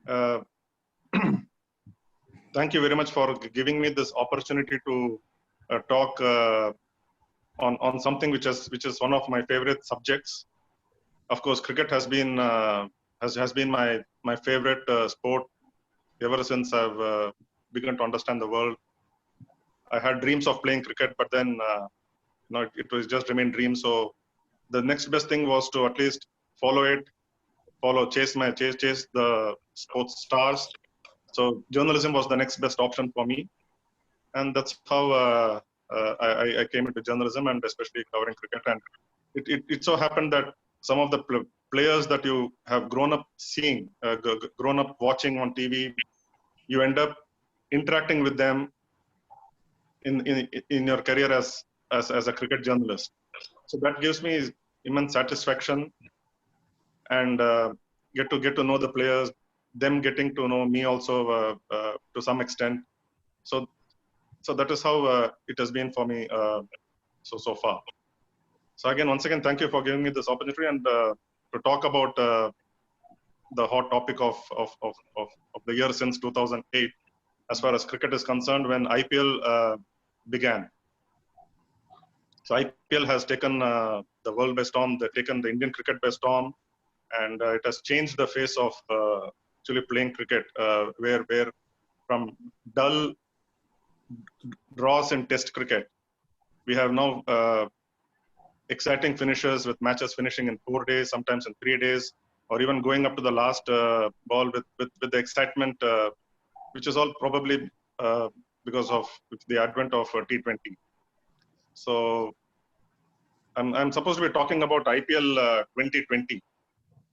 Uh, Thank you very much for giving me this opportunity to talk on something which is one of my favorite subjects. Of course, cricket has been has been my favorite sport ever since I've begun to understand the world. I had dreams of playing cricket, but then it was just remained dreams. So the next best thing was to at least follow it, chase the sports stars. So journalism was the next best option for me, and that's how I came into journalism, and especially covering cricket. And it so happened that some of the players that you have grown up seeing, grown up watching on TV, you end up interacting with them in your career as a cricket journalist. So that gives me immense satisfaction, and get to know the players, them getting to know me also to some extent. So that is how it has been for me so far. So again, once again, thank you for giving me this opportunity, and to talk about the hot topic of the year since 2008, as far as cricket is concerned, when IPL began. So IPL has taken the world by storm. They've taken the Indian cricket by storm, and it has changed the face of actually playing cricket, where from dull draws in Test cricket, we have now exciting finishes with matches finishing in 4 days, sometimes in 3 days, or even going up to the last ball with the excitement, which is all probably because of the advent of T20. So I'm supposed to be talking about IPL 2020,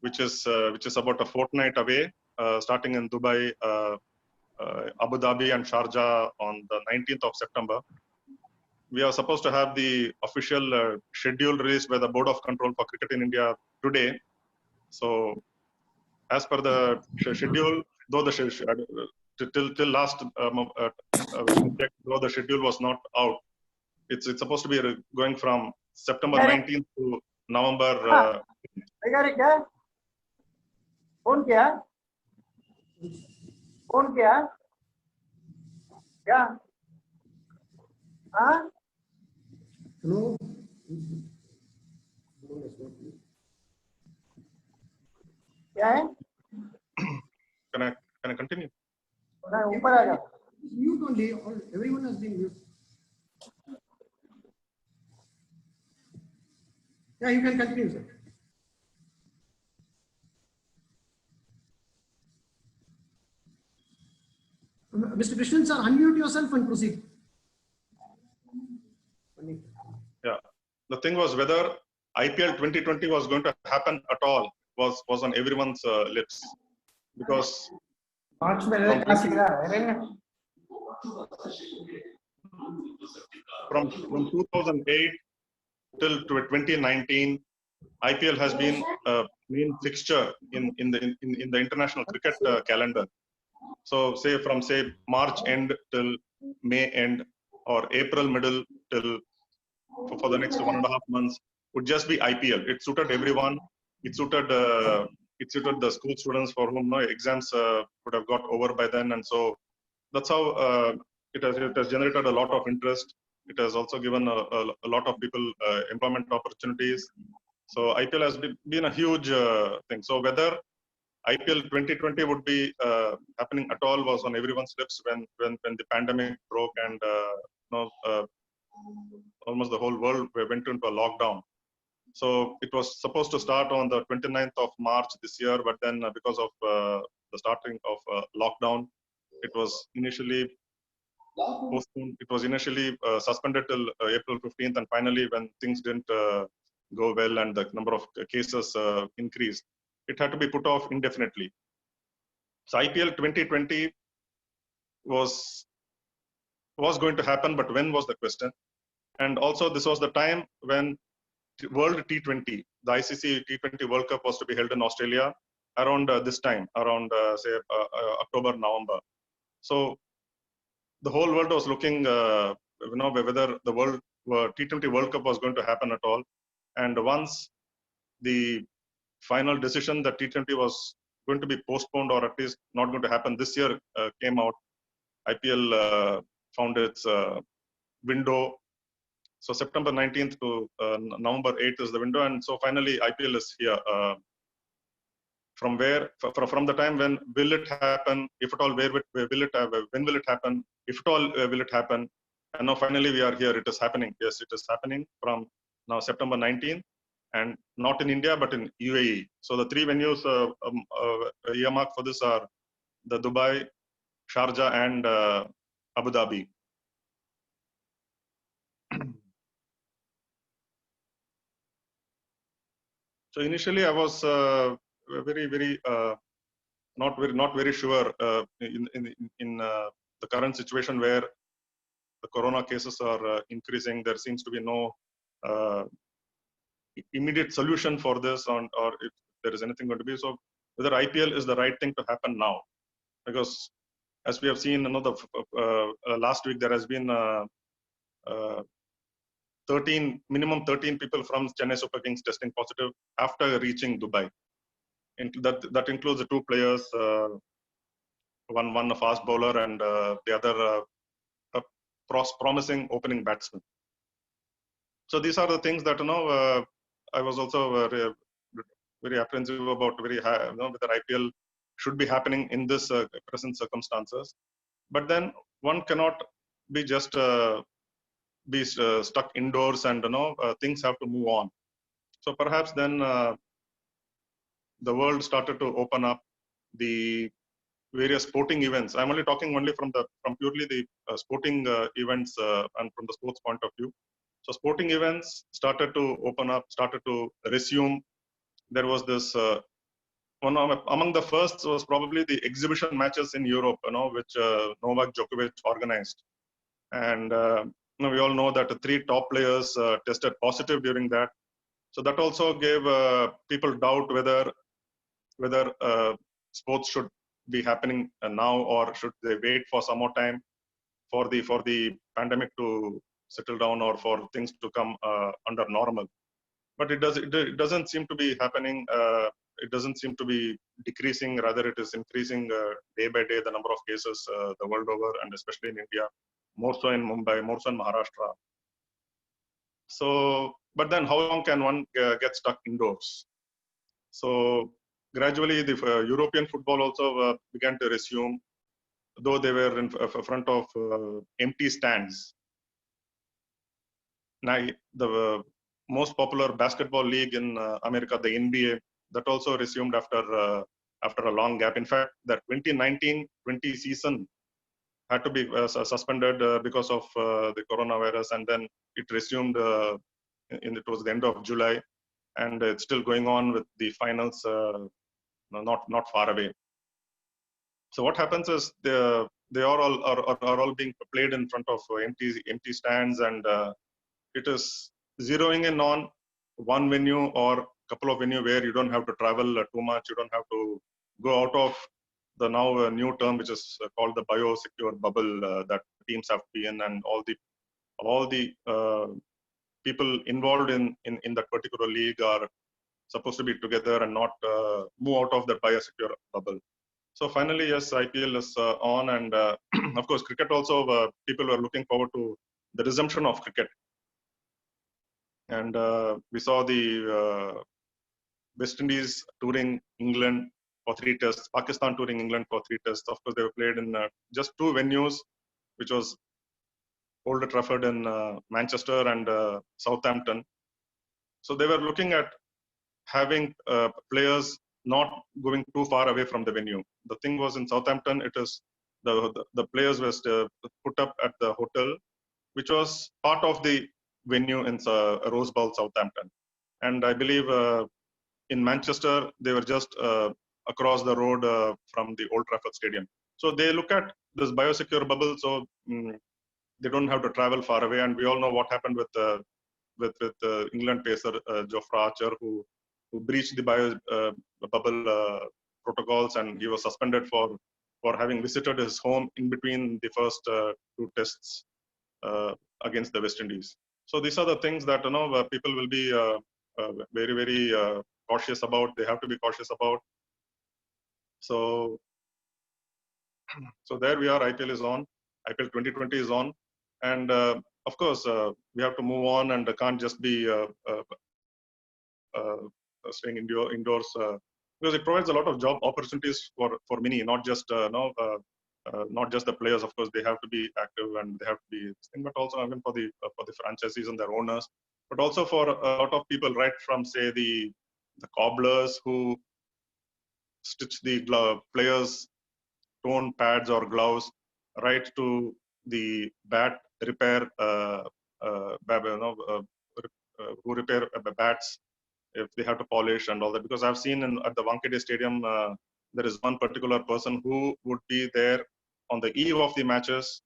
which is about a fortnight away, starting in Dubai, Abu Dhabi, and Sharjah on the 19th of September. We are supposed to have the official schedule released by the Board of Control for Cricket in India today. So, as per the schedule, though the till last though the schedule was not out, it's supposed to be going from September 19th to November. कौन क्या क्या हाँ Hello. क्या है Can I continue? ऊपर आ जाओ. Mute only. Everyone has been mute. Yeah, you can continue, sir. Mr. Krishnan, sir, unmute yourself and proceed. Yeah, the thing was whether IPL 2020 was going to happen at all was on everyone's lips, because from 2008 till 2019, IPL has been a main fixture in the international cricket calendar. So say from March end till May end, or April middle till for the next 1.5 months would just be IPL. It suited everyone. It suited the school students for whom exams would have got over by then, and so that's how it has generated a lot of interest. It has also given a lot of people employment opportunities. So IPL has been a huge thing. So whether IPL 2020 would be happening at all was on everyone's lips when the pandemic broke, and almost the whole world went into a lockdown. So it was supposed to start on the 29th of March this year, but then because of the starting of lockdown, it was initially postponed. It was initially suspended till April 15th, and finally, when things didn't go well and the number of cases increased, it had to be put off indefinitely. So IPL 2020 was going to happen, but when was the question? And also, this was the time when World T20, the ICC T20 World Cup, was to be held in Australia around this time, around October, November. So the whole world was looking, whether the World T20 World Cup was going to happen at all. And once the final decision that T20 was going to be postponed or at least not going to happen this year came out. IPL found its window. So September 19th to November 8th is the window, and so finally IPL is here. From where, from the time when will it happen? If at all, where will it? When will it happen? If at all, will it happen? And now finally we are here. It is happening. Yes, it is happening from now September 19th, and not in India but in UAE. So the three venues earmarked for this are the Dubai, Sharjah, and Abu Dhabi. So initially I was very not very sure in the current situation where the corona cases are increasing. There seems to be no immediate solution for this, or if there is anything going to be. So whether IPL is the right thing to happen now, because as we have seen, last week there has been 13 people from Chennai Super Kings testing positive after reaching Dubai. That includes the two players, one a fast bowler and the other a promising opening batsman. So these are the things that I was also very apprehensive about, whether IPL should be happening in this present circumstances. But then one cannot be just stuck indoors, and things have to move on. So perhaps then the world started to open up. The various sporting events. I'm only talking from purely the sporting events and from the sports point of view. So sporting events started to open up, started to resume. There was this one among the first was probably the exhibition matches in Europe, which Novak Djokovic organized, and we all know that the three top players tested positive during that. So that also gave people doubt whether sports should be happening now, or should they wait for some more time for the pandemic to settle down, or for things to come under normal. But it doesn't seem to be happening. It doesn't seem to be decreasing. Rather, it is increasing day by day, the number of cases the world over, and especially in India, more so in Mumbai, more so in Maharashtra. So, but then how long can one get stuck indoors? So gradually, the European football also began to resume, though they were in front of empty stands. Now, the most popular basketball league in America, the NBA, that also resumed after a long gap. In fact, the 2019-20 season had to be suspended because of the coronavirus, and then it resumed towards the end of July, and it's still going on with the finals not far away. So what happens is they are all being played in front of empty stands, and it is zeroing in on one venue or couple of venue where you don't have to travel too much. You don't have to go out of the now new term, which is called the biosecure bubble that teams have to be in, and all the people involved in that particular league are supposed to be together and not move out of the biosecure bubble. So finally, yes, IPL is on, and of course, cricket also. People were looking forward to the resumption of cricket, and we saw the West Indies touring England for 3 tests, Pakistan touring England for 3 tests. Of course, they were played in just 2 venues, which was Old Trafford in Manchester and Southampton. So they were looking at having players not going too far away from the venue. The thing was, in Southampton, it is the players were put up at the hotel, which was part of the venue in Rose Bowl, Southampton. And I believe in Manchester, they were just across the road from the Old Trafford Stadium. So they look at this biosecure bubble, so they don't have to travel far away. And we all know what happened with England pacer Jofra Archer, who breached the bubble protocols, and he was suspended for having visited his home in between the first 2 tests against the West Indies. So these are the things that people will be very cautious about. They have to be cautious about. So there we are. IPL is on. IPL 2020 is on, and of course we have to move on and can't just be staying indoors because it provides a lot of job opportunities for many, not just not just the players. Of course, they have to be active and they have to be, but also even for the franchisees and their owners, but also for a lot of people, right from say the cobblers who stitch the players' torn pads or gloves, right to the bat repair, who repair bats if they have to polish and all that. Because I've seen at the Wankhede Stadium, there is one particular person who would be there on the eve of the matches,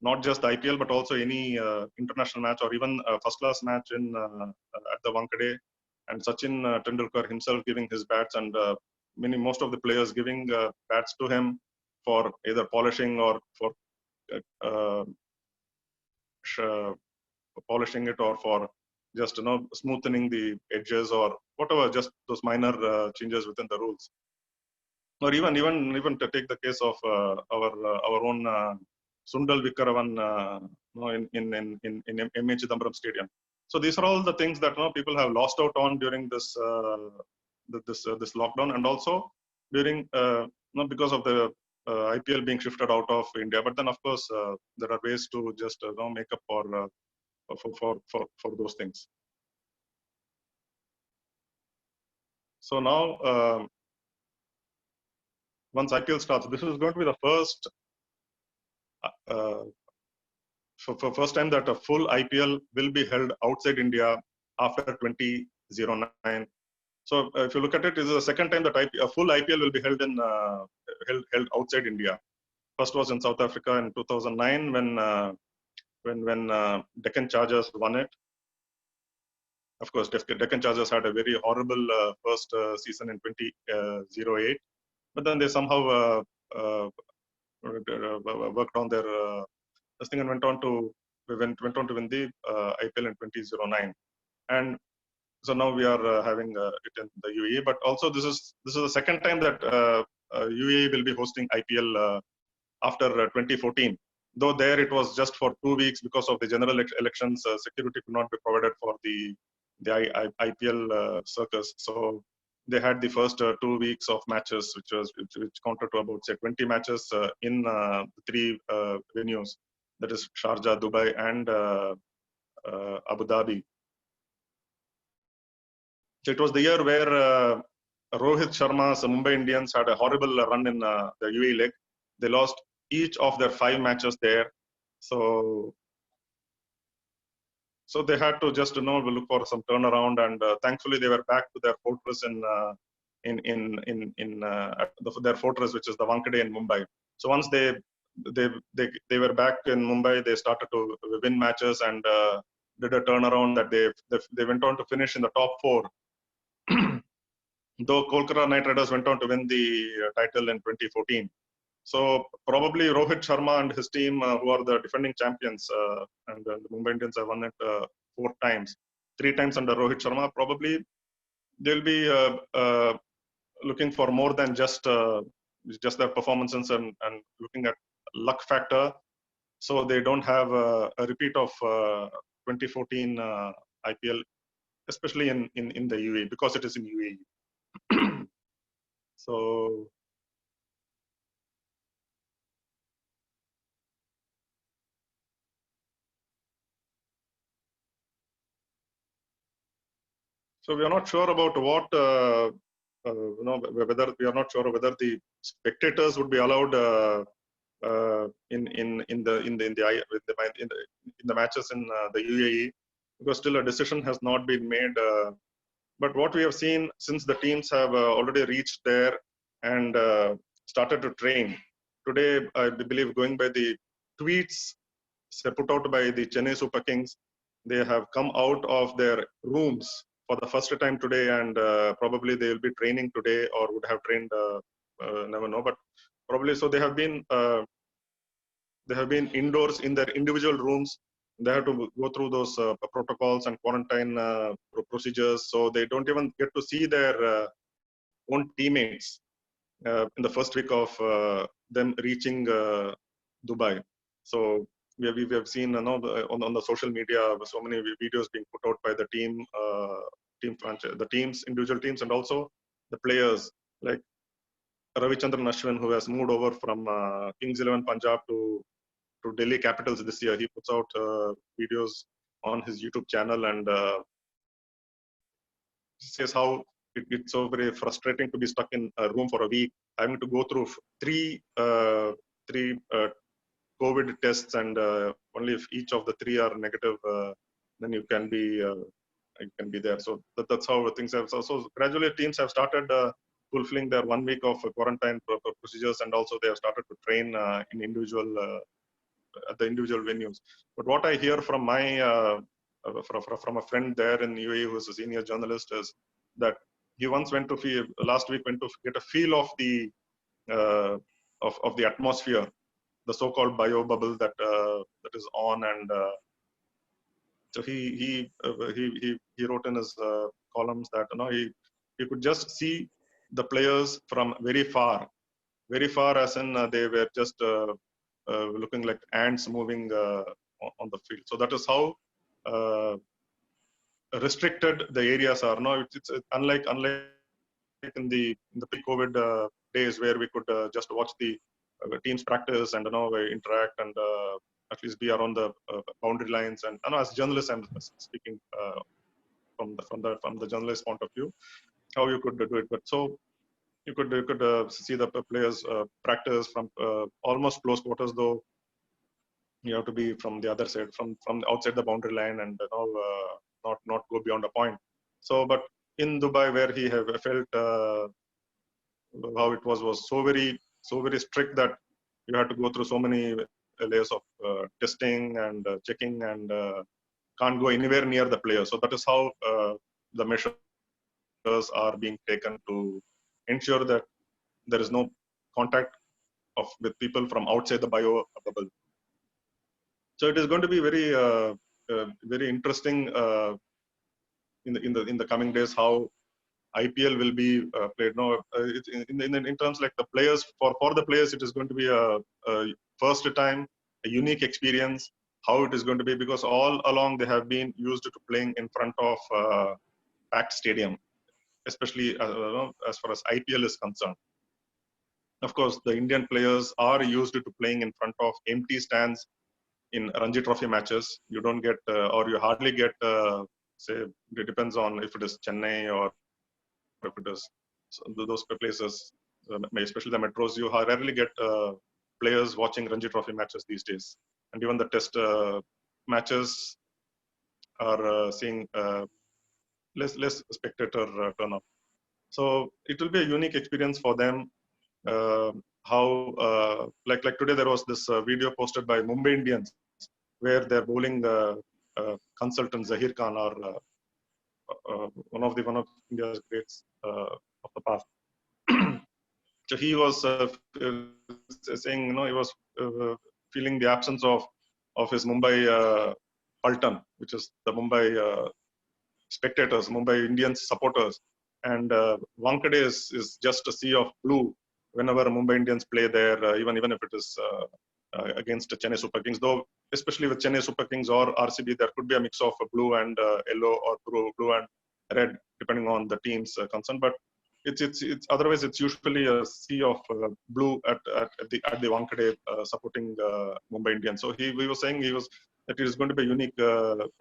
not just the IPL, but also any international match or even a first-class match at the Wankhede. And Sachin Tendulkar himself giving his bats, and most of the players giving bats to him for either polishing or for uh, polishing it, or for just smoothening the edges or whatever, just those minor changes within the rules. Or even to take the case of our own Sundal Vikaravan in MH Chidambaram Stadium. So these are all the things that people have lost out on during this this lockdown, and also during because of the IPL being shifted out of India. But then of course there are ways to just make up for those things. So now once IPL starts, this is going to be the first for first time that a full IPL will be held outside India after 2009. So if you look at it, this is the second time that a full IPL will be held held outside India. First was in South Africa in 2009 when Deccan Chargers won it. Of course, Deccan Chargers had a very horrible first season in 2008, but then they somehow worked on their this thing and went on to win the IPL in 2009. And so now we are having it in the UAE. But also this is the second time that UAE will be hosting IPL after 2014. Though there it was just for 2 weeks because of the general elections, security could not be provided for the IPL circus. So they had the first 2 weeks of matches, which counted to about say 20 matches in 3 venues, that is Sharjah, Dubai, and Abu Dhabi. So it was the year where Rohit Sharma's Mumbai Indians had a horrible run in the UAE leg. They lost each of their 5 matches there. So they had to just look for some turnaround, and thankfully they were back to their fortress their fortress, which is the Wankhede in Mumbai. So once they were back in Mumbai, they started to win matches and did a turnaround that they went on to finish in the top 4. Though Kolkata Knight Riders went on to win the title in 2014. So probably Rohit Sharma and his team, who are the defending champions, and the Mumbai Indians have won it 4 times, 3 times under Rohit Sharma. Probably they'll be looking for more than just their performances and looking at luck factor. So they don't have a repeat of 2014 IPL, especially in the UAE, because it is in UAE. So we are not sure about what whether we are not sure whether the spectators would be allowed in the matches in the UAE, because still a decision has not been made. But what we have seen, since the teams have already reached there and started to train today, I believe, going by the tweets put out by the Chennai Super Kings, they have come out of their rooms for the first time today, and probably they will be training today, or would have trained, never know, but probably. So they have been indoors in their individual rooms. They have to go through those protocols and quarantine procedures. So they don't even get to see their own teammates. in the first week of them reaching Dubai. So we have seen on the social media so many videos being put out by the the teams, individual teams, and also the players like Ravichandran Ashwin, who has moved over from Kings 11 Punjab to Delhi Capitals this year. He puts out videos on his YouTube channel and says how it's so very frustrating to be stuck in a room for a week, having to go through three COVID tests, and only if each of the three are negative, then you can be there. So that's how things have. So gradually, teams have started fulfilling their 1 week of quarantine procedures, and also they have started to train in individual at the individual venues. But what I hear from my from a friend there in UAE who is a senior journalist is that he once last week went to get a feel of the of the atmosphere, the so-called bio bubble that is on, and so he wrote in his columns that he could just see the players from very far, as in they were just looking like ants moving on the field. So that is how restricted the areas are. No, it's unlike in the pre-COVID days where we could just watch the teams practice and interact and at least be around the boundary lines. And as journalists, I'm speaking from the journalist point of view, how you could do it. But so you could see the players practice from almost close quarters, though you have to be from the other side, from outside the boundary line, and not go beyond a point. So, but in Dubai, where he have felt how it was so very strict that you had to go through so many layers of testing and checking, and can't go anywhere near the player. So that is how the measures are being taken to ensure that there is no contact with people from outside the bio bubble. So it is going to be very interesting in the coming days how IPL will be played. No, in terms like the players, for the players, it is going to be a first time, a unique experience. How it is going to be, because all along they have been used to playing in front of packed stadium, especially as far as IPL is concerned. Of course, the Indian players are used to playing in front of empty stands in Ranji Trophy matches. You don't get, or you hardly get, say, it depends on if it is Chennai or if it is those places, especially the metros, you rarely get players watching Ranji Trophy matches these days. And even the test matches are seeing less spectator turnout. So it will be a unique experience for them. How like today there was this video posted by Mumbai Indians where their bowling consultant Zahir Khan, or one of India's greats of the past. So he was saying, he was feeling the absence of his Mumbai Paltan, which is the Mumbai spectators, Mumbai Indians supporters, and Wankhede is just a sea of blue whenever Mumbai Indians play there, even if it is against Chennai Super Kings. Though, especially with Chennai Super Kings or RCB, there could be a mix of blue and yellow, or blue and red, depending on the team's concern. But it's otherwise it's usually a sea of blue at the Wankhede supporting Mumbai Indians. So he was saying that it is going to be a unique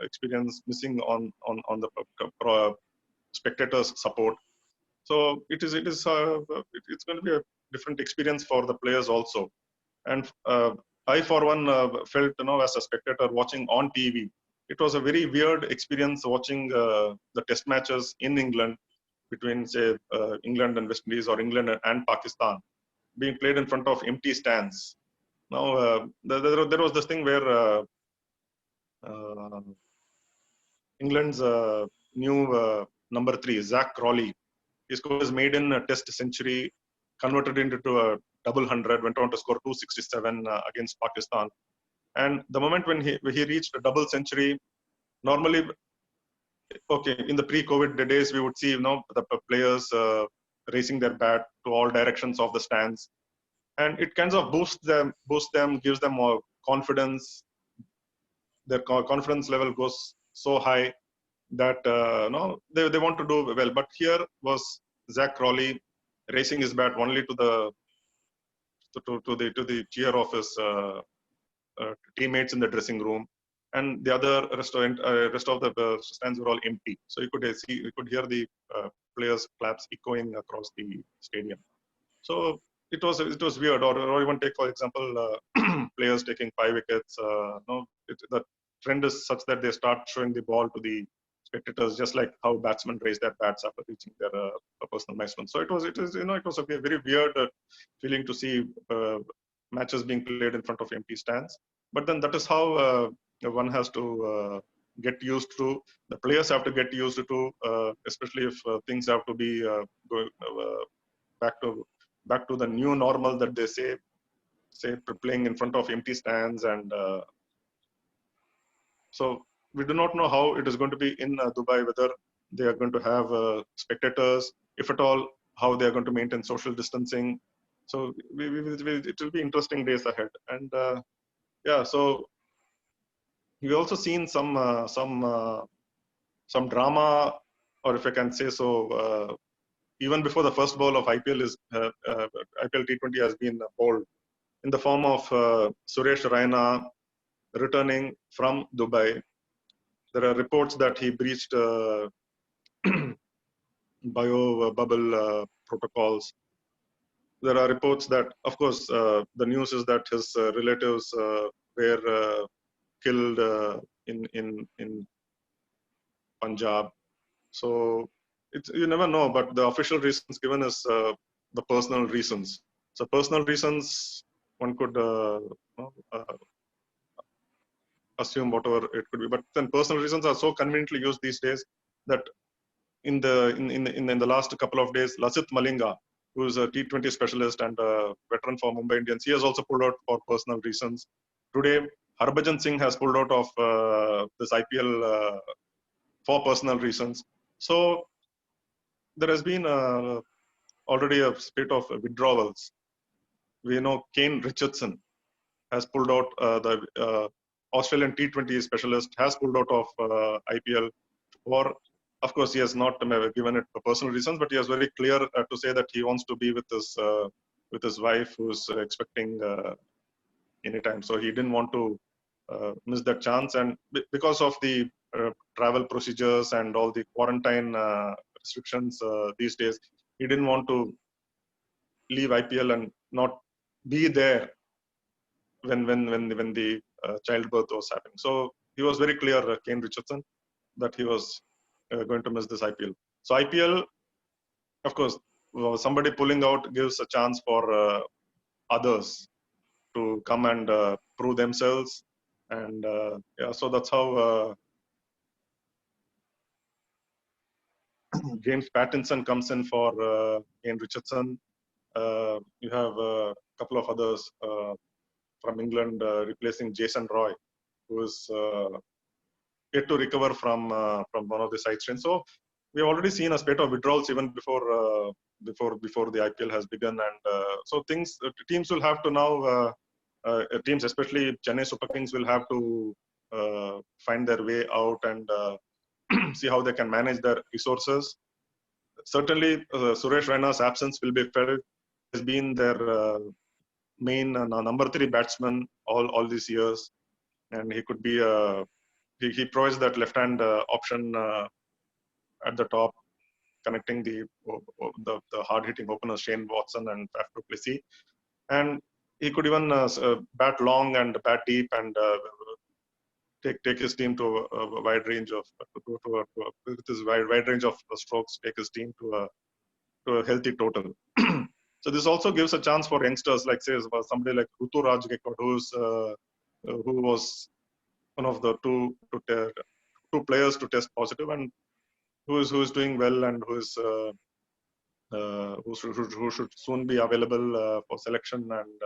experience, missing on the spectators' support. So it's going to be a different experience for the players also. And I, for one, felt, as a spectator watching on TV, it was a very weird experience watching the test matches in England between, say, England and West Indies, or England and Pakistan, being played in front of empty stands. Now, there was this thing where England's new number 3, Zach Crawley, he scored his maiden test century, converted it into a double 100, went on to score 267 against Pakistan. And the moment when he reached a double century, normally, okay, in the pre-COVID days, we would see, the players raising their bat to all directions of the stands, and it kind of boosts them, gives them more confidence. Their confidence level goes so high that no, they want to do well. But here was Zach Crawley raising his bat only to the cheer of his teammates in the dressing room, and the other rest of the stands were all empty. So you could hear the players' claps echoing across the stadium. So it was weird. Or even take for example players taking 5 wickets. No, the trend is such that they start showing the ball to the spectators, just like how batsmen raise their bats after reaching their personal milestone. So it was a very weird feeling to see matches being played in front of empty stands. But then that is how one has to get used to. The players have to get used to, especially if things have to be going back to the new normal that they say playing in front of empty stands. And so we do not know how it is going to be in Dubai, whether they are going to have spectators, if at all, how they are going to maintain social distancing. So it will be interesting days ahead. And yeah, so we also seen some drama, or if I can say so, even before the first ball of IPL IPL T20 has been bowled, in the form of Suresh Raina returning from Dubai. There are reports that he breached bio bubble protocols. There are reports that, of course, the news is that his relatives were killed in Punjab. So you never know, but the official reasons given is the personal reasons. So personal reasons, one could assume whatever it could be, but then personal reasons are so conveniently used these days that in the last couple of days, Lasith Malinga, who is a T20 specialist and a veteran for Mumbai Indians, he has also pulled out for personal reasons. Today, Harbhajan Singh has pulled out of this IPL for personal reasons. So there has been already a spate of withdrawals. We know Kane Richardson has pulled out, the Australian T20 specialist has pulled out of IPL for, of course, he has not given it for personal reasons, but he was very clear to say that he wants to be with his wife, who's expecting anytime. So he didn't want to miss that chance, and because of the travel procedures and all the quarantine restrictions these days, he didn't want to leave IPL and not be there when the childbirth was happening. So he was very clear, Kane Richardson, that he was going to miss this IPL. So IPL, of course, somebody pulling out gives a chance for others to come and prove themselves. And yeah, so that's how James Pattinson comes in for Kane Richardson. You have a couple of others from England replacing Jason Roy, who is yet to recover from one of the side strains. So we have already seen a spate of withdrawals even before the IPL has begun, and so teams will have to now. Teams, especially Chennai Super Kings, will have to find their way out and see how they can manage their resources. Certainly, Suresh Raina's absence will be felt. Has been their main number 3 batsman all these years, and he could be he provides that left-hand option at the top, connecting the hard-hitting openers Shane Watson and Faf du Plessis, and he could even bat long and bat deep and take his team to a wide range of with his wide range of strokes, take his team to a healthy total. So this also gives a chance for youngsters, like say somebody like Ruturaj Gaikwad, who was one of the two players to test positive, and who is doing well, and who should soon be available for selection and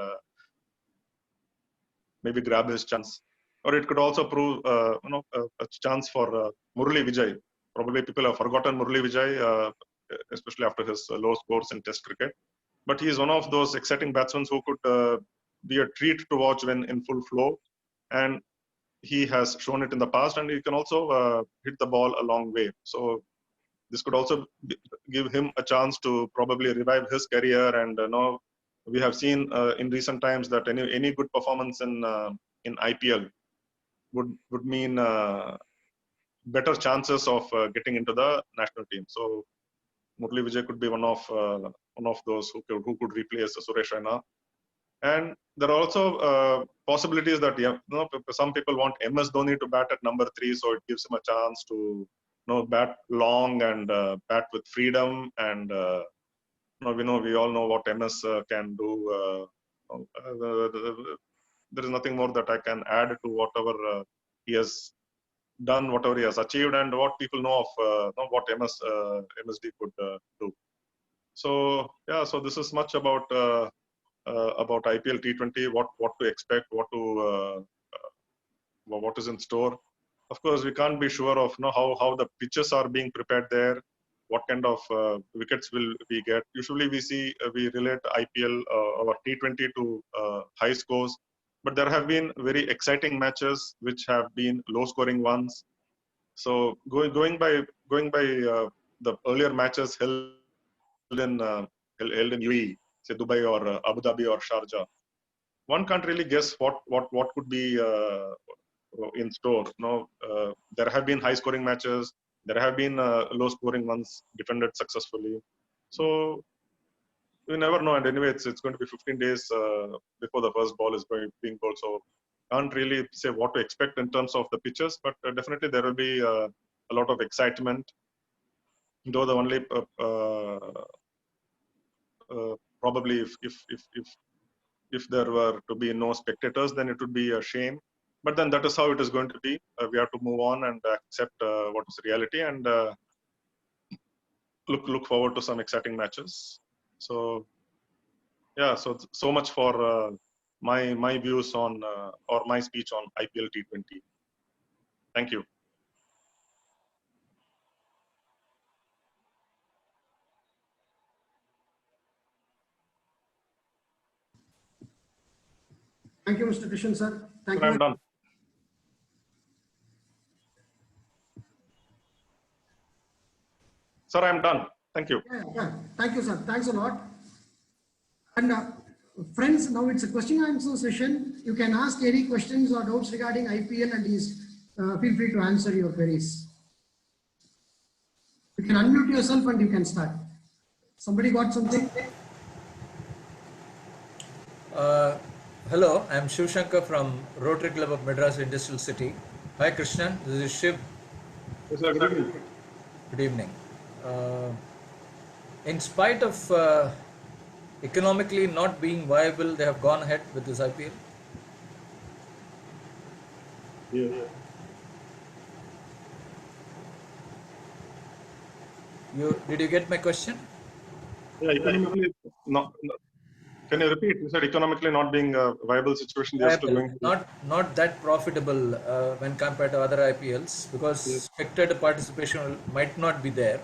maybe grab his chance. Or it could also prove a chance for Murali Vijay. Probably people have forgotten Murali Vijay, especially after his low scores in Test cricket. but he is one of those exciting batsmen who could be a treat to watch when in full flow, and he has shown it in the past, and he can also hit the ball a long way. So this could also give him a chance to probably revive his career. And now we have seen in recent times that any good performance in IPL would mean better chances of getting into the national team. So Murli Vijay could be one of those who could replace Suresh Raina. And there are also possibilities that some people want MS Dhoni to bat at number 3, so it gives him a chance to bat long and bat with freedom. And we all know what MS can do. There is nothing more that I can add to whatever he has done, whatever he has achieved, and what people know of what MSD could do. So yeah, so this is much about IPL T20, what to expect, what is in store. Of course, we can't be sure of how the pitches are being prepared there, what kind of wickets will we get. Usually we relate IPL or T20 to high scores, but there have been very exciting matches which have been low scoring ones. So going by the earlier matches held in UAE, say Dubai or Abu Dhabi or Sharjah, one can't really guess what could be in store. There have been high scoring matches, there have been low scoring ones defended successfully. So you never know. And anyway, it's going to be 15 days before the first ball is being bowled. So can't really say what to expect in terms of the pitches, but definitely there will be a lot of excitement. Though the only probably if there were to be no spectators, then it would be a shame. But then that is how it is going to be. We have to move on and accept what is reality, and look forward to some exciting matches. So yeah, so much for my views on or my speech on IPL T20. Thank you. Thank you, Mr. Krishnan, sir. Thank I'm you. done. Sir, I'm done. Thank you. Yeah. Thank you, sir. Thanks a lot. And friends, now it's a question and answer session. You can ask any questions or doubts regarding IPL, and feel free to answer your queries. You can unmute yourself and you can start. Somebody got something? Hello, I'm Shiv Shankar from Rotary Club of Madras Industrial City. Hi Krishnan, this is Shiv. Yes, sir, good evening. Good evening. In spite of economically not being viable, they have gone ahead with this IPL. Yes. Did you get my question? Yeah, economically not. Can you repeat? You said economically not being a viable situation. They are still going. Not that profitable when compared to other IPLs, because Yes. spectator participation might not be there.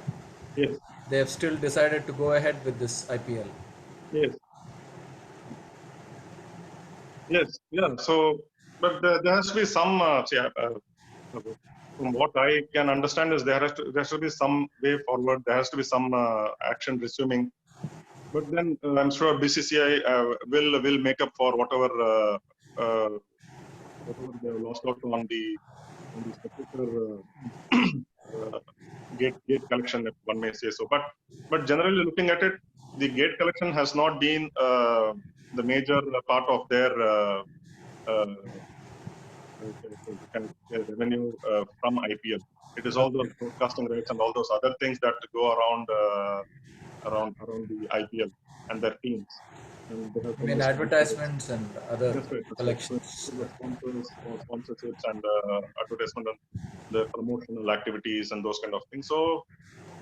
Yes. They have still decided to go ahead with this IPL. Yes. Yes. Yeah. So, but there has to be some. From what I can understand is there has to be some way forward. There has to be some action resuming. But then I'm sure BCCI will make up for whatever they have lost out on the spectator gate collection, if one may say so. But generally looking at it, the gate collection has not been the major part of their revenue from IPL. It is all those broadcasting rights and all those other things that go around the IPL and their teams. And they have I mean, advertisements and other collections. sponsors, sponsorships, and advertisement and the promotional activities and those kind of things. So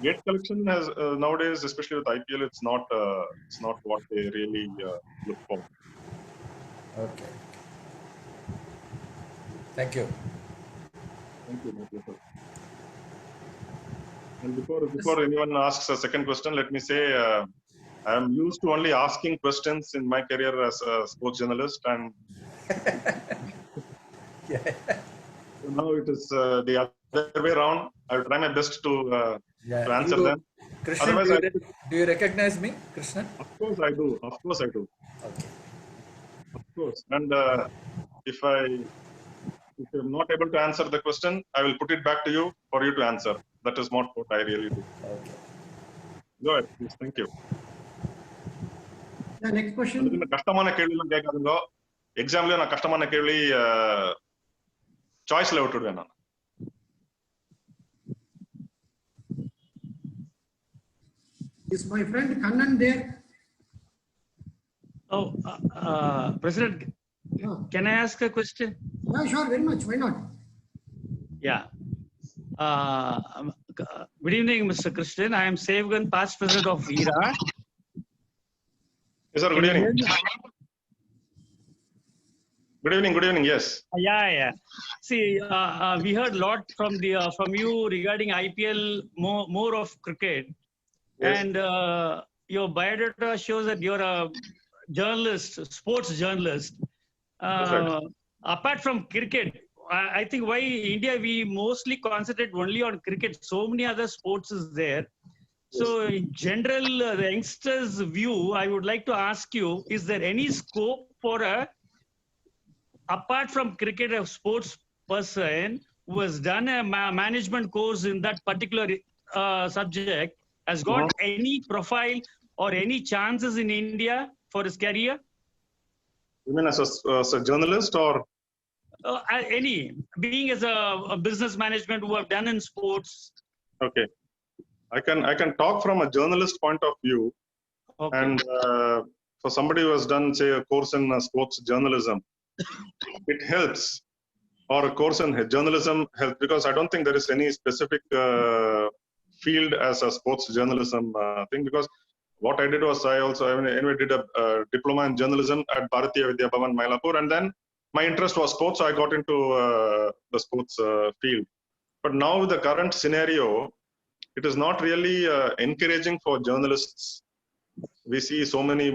gate collection has nowadays, especially with IPL, it's not what they really look for. Okay. Thank you. Thank you. And before anyone asks a second question, let me say I'm used to only asking questions in my career as a sports journalist, and so now it is the other way around. I'll try my best to Yeah. answer them. Krishnan, Otherwise, do you recognize me, Krishnan? of course I do. Of course I do. Okay. Of course. And if I'm not able to answer the question, I will put it back to you for you to answer. That is not what I really do. Okay. Go ahead, please. Thank you. The next question. அதுக்கு கஷ்டமான கேள்விலாம் கேட்காதுங்க. எக்ஸாம்ல நான் கஷ்டமான கேள்வி சாய்ஸ்ல விட்டுடுவேன் நான். Is my friend Kannan there? Oh, President, can I ask a question? Yeah, sure, very much. Why not? Yeah. Good evening, Mr. Krishnan. I am Sevgan, past president of ERA. Yes, sir. Good evening. Good evening. Good evening. Yes. Yeah. See, we heard a lot from you regarding IPL, more of cricket, Yes. and your biodata shows that you're a journalist, sports journalist. Right. Apart from cricket, I think why India we mostly concentrate only on cricket. So many other sports is there. So in general, the youngsters' view, I would like to ask you: is there any scope for apart from cricket, a sports person who has done a management course in that particular subject has got any profile or any chances in India for his career? You mean as a journalist or? Any, being as a business management who have done in sports. Okay, I can talk from a journalist point of view, Okay. and for somebody who has done, say, a course in sports journalism, it helps, or a course in journalism helps, because I don't think there is any specific field as a sports journalism thing. Because what I did was I anyway did a diploma in journalism at Bharatiya Vidya Bhavan, Mylapore, and then my interest was sports, so I got into the sports field. But now with the current scenario, it is not really encouraging for journalists. We see so many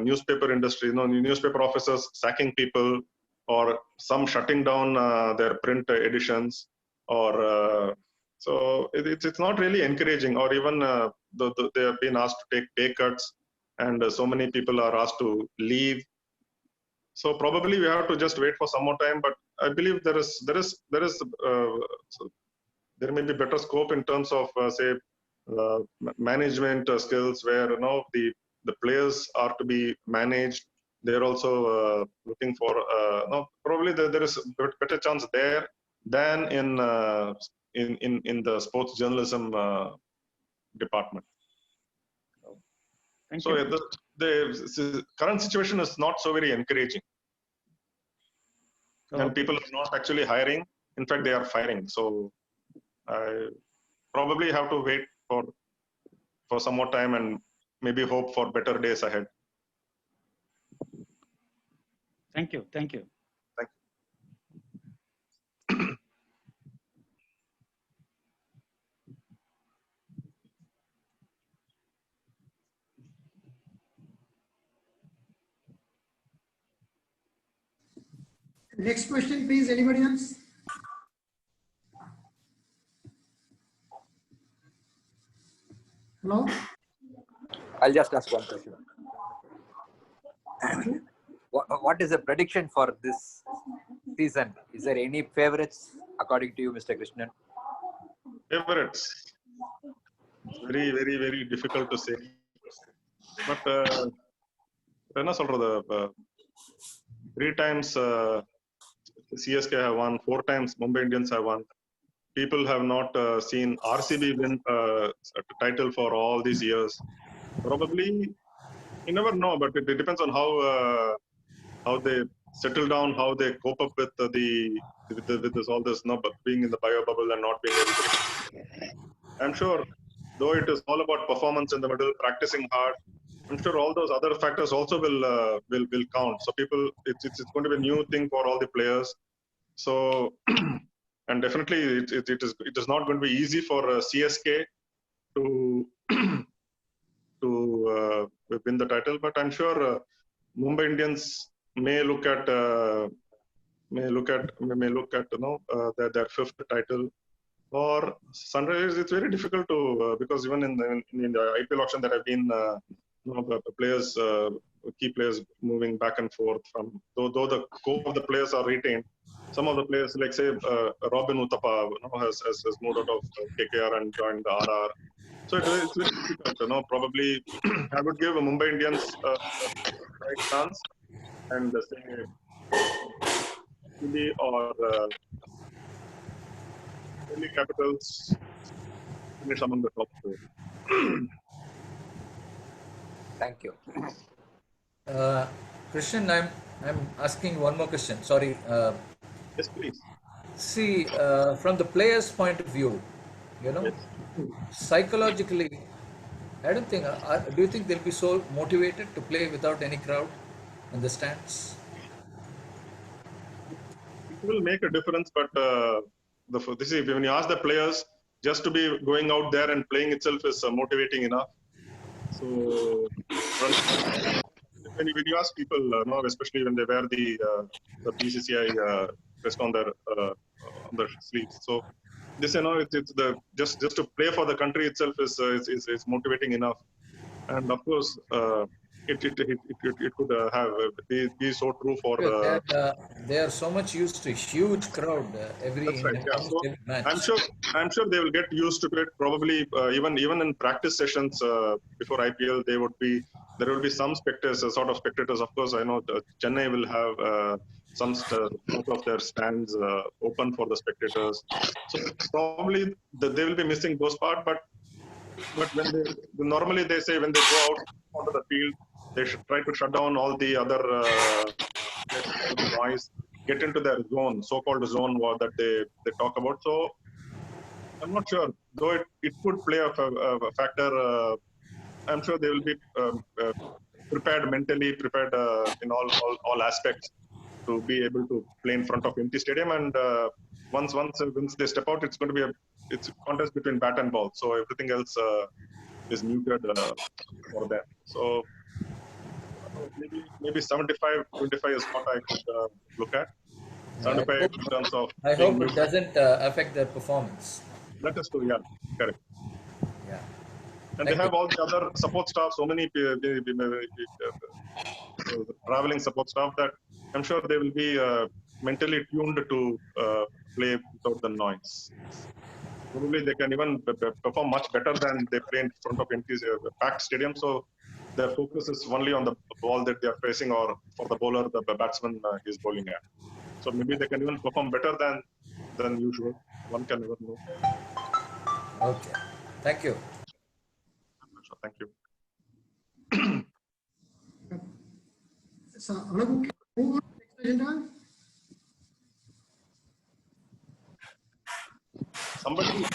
newspaper industry, newspaper officers sacking people, or some shutting down their print editions, or so it's not really encouraging. Or even they have been asked to take pay cuts, and so many people are asked to leave. So probably we have to just wait for some more time. But I believe there may be better scope in terms of say management skills, where the players are to be managed. They're also looking for probably there is a better chance there than in the sports journalism department. Thank So you. the current situation is not so very encouraging, and people are not actually hiring. In fact, they are firing. So I probably have to wait for some more time and maybe hope for better days ahead. Thank you. Thank you. Next question, please. Anybody else? Hello? I'll just ask one question. What is the prediction for this season? Is there any favorites according to you, Mr. Krishnan? Favorites? Very, very, very difficult to say. But என்ன சொல்றது? 3 times CSK have won, 4 times Mumbai Indians have won. People have not seen RCB win a title for all these years. Probably, you never know, but it depends on how they settle down, how they cope up with with this all this being in the bio bubble and not being able to. I'm sure, though it is all about performance in the middle, practicing hard, I'm sure all those other factors also will count. So people, it's going to be a new thing for all the players. So, and definitely it is not going to be easy for CSK to to win the title. But I'm sure Mumbai Indians may look at their fifth title. For Sunrisers, it's very difficult to because even in the IPL auction there have been players, key players moving back and forth from though the core of the players are retained. Some of the players, like say Robin Uthappa, has moved out of KKR and joined the RR. So it's very difficult. Probably I would give Mumbai Indians a right chance and say Delhi or Delhi Capitals finish among the top two. Thank you. Krishnan, I'm asking one more question. Sorry. Yes, please. See, from the player's point of view, Yes. psychologically, I don't think. Do you think they'll be so motivated to play without any crowd in the stands? It will make a difference, but when you ask the players, just to be going out there and playing itself is motivating enough. So when you ask people, especially when they wear the BCCI crest on their sleeves, so they say it's the just to play for the country itself is motivating enough, and of course it could be so true for They are so much used to huge crowd that's right. Yeah. almost So every match. I'm sure they will get used to it. Probably even in practice sessions before IPL, there will be some spectators, sort of spectators. Of course, I know Chennai will have some of their stands open for the spectators. So probably they will be missing those part. But when normally they say when they go out onto the field, they should try to shut down all the other noise, get into their zone, so-called zone that they talk about. So I'm not sure, though it could play a factor. I'm sure they will be mentally prepared in all aspects to be able to play in front of empty stadium. And once they step out, it's going to be it's a contest between bat and ball. So everything else is muted for them. So maybe 75-25 is what I could look at. 75 in terms of I being hope it muted. doesn't affect their performance. That is true, yeah, correct. Yeah. And they have all the other support staff, so many traveling support staff that I'm sure they will be mentally tuned to play without the noise. Probably they can even perform much better than they play in front of empty packed stadium. So their focus is only on the ball that they are facing, or for the bowler, the batsman is bowling at. So maybe they can even perform better than usual. One can never know. Okay. Thank you. Thank you. So, Alagu, move on to next agenda. Somebody,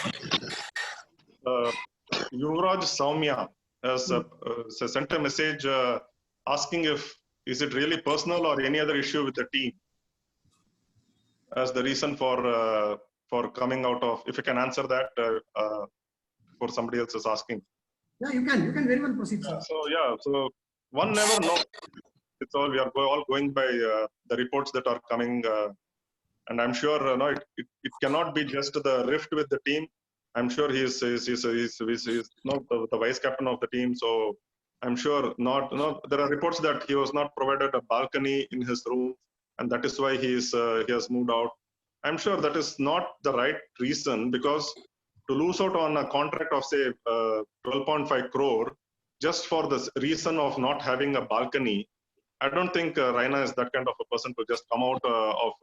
Yuvraj Saumya has sent a message asking is it really personal or any other issue with the team as the reason for coming out of. If you can answer that before somebody else is asking. Yeah, you can very well proceed, sir. So one never knows. It's all we are all going by the reports that are coming, and I'm sure it cannot be just the rift with the team. I'm sure he's not the vice captain of the team, so I'm sure not. There are reports that he was not provided a balcony in his room, and that is why he has moved out. I'm sure that is not the right reason, because to lose out on a contract of say 12.5 crore just for the reason of not having a balcony, I don't think Raina is that kind of a person to just come out of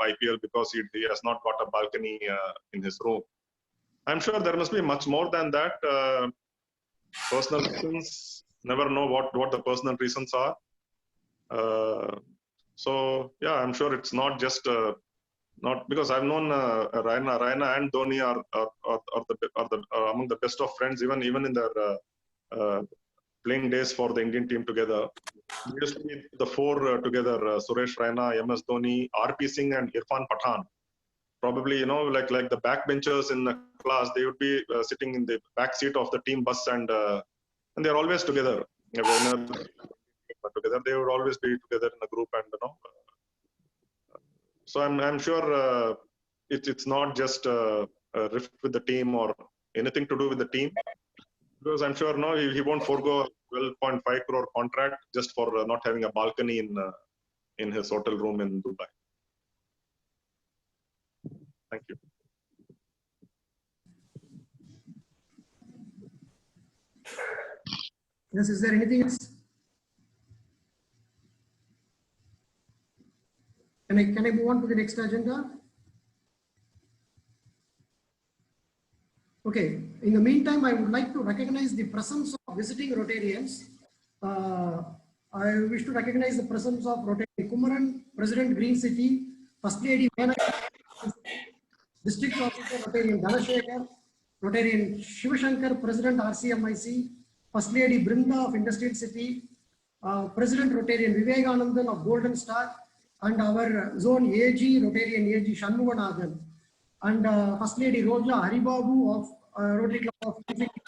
IPL because he has not got a balcony in his room. I'm sure there must be much more than that. Personal reasons, never know what the personal reasons are. So yeah, I'm sure it's not just not because I've known Raina and Dhoni are among the best of friends, even in their playing days for the Indian team together. They used to be the four together: Suresh Raina, MS Dhoni, RP Singh, and Irfan Pathan. Probably like the backbenchers in the class, they would be sitting in the back seat of the team bus and and they're always together. Together, they would always be together in a group, and so I'm sure it's not just a rift with the team or anything to do with the team, because I'm sure he won't forego a 12.5 crore contract just for not having a balcony in his hotel room in Dubai. Thank you. Yes, is there anything else? Can I move on to the next agenda? Okay. In the meantime, I would like to recognize the presence of visiting Rotarians. I wish to recognize the presence of Rotary Kumaran, President Green City, First Lady Mena, District Officer Rotarian Dhanashekar, Rotarian Shivashankar, President RCMIC, First Lady Brinda of Industrial City, President Rotarian Vivekanandan of Golden Star, and our zone AG, Rotarian AG Shanmuganathan, and First Lady Roja Haribabu of Rotary Club of Infinity,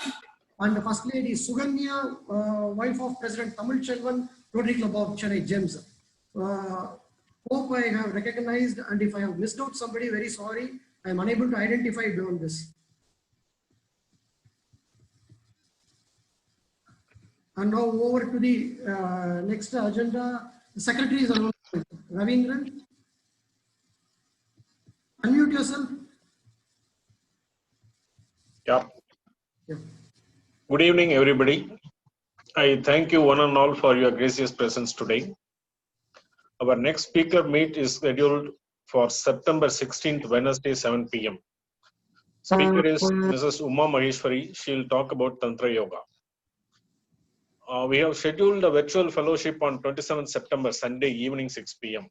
and First Lady Suganya, wife of President Tamil Chelvan, Rotary Club of Chennai Gems. Hope I have recognized, and if I have missed out somebody, very sorry. I am unable to identify beyond this. And now over to the next agenda. The Secretary is announcement. Ravindran, unmute yourself. Yeah. Yeah. Good evening, everybody. I thank you one and all for your gracious presence today. Our next speaker meet is scheduled for September 16th, Wednesday, 7 p.m. Speaker is Mrs. Uma Maheshwari. She'll talk about Tantra Yoga. We have scheduled a virtual fellowship on 27th September, Sunday evening, 6 p.m.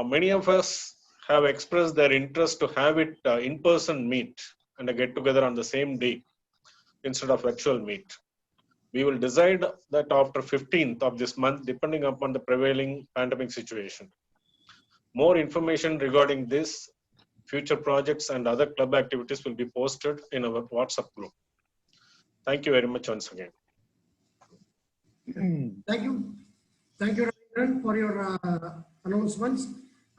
Many of us have expressed their interest to have it in-person meet and a get-together on the same day instead of virtual meet. We will decide that after 15th of this month, depending upon the prevailing pandemic situation. More information regarding this, future projects and other club activities will be posted in our WhatsApp group. Thank you very much once again. Thank you. Thank you, Ravindran, for your announcements.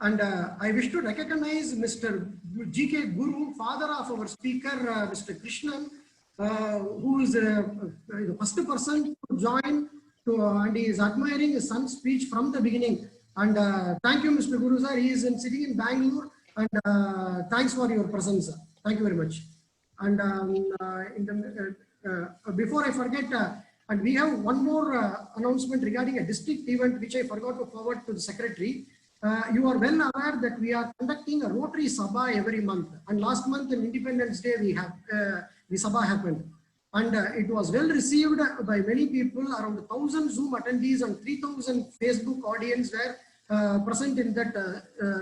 And I wish to recognize Mr. G K Guru, father of our speaker, Mr. Krishnan, who is the first person to join and he is admiring his son's speech from the beginning. And thank you, Mr. Guru sir. He is sitting in Bangalore, and thanks for your presence. Thank you very much. And before I forget, and we have one more announcement regarding a district event which I forgot to forward to the secretary. You are well aware that we are conducting a Rotary Sabha every month, and last month on Independence Day we have the Sabha happened, and it was well received by many people. Around 1,000 Zoom attendees and 3,000 Facebook audience were present in that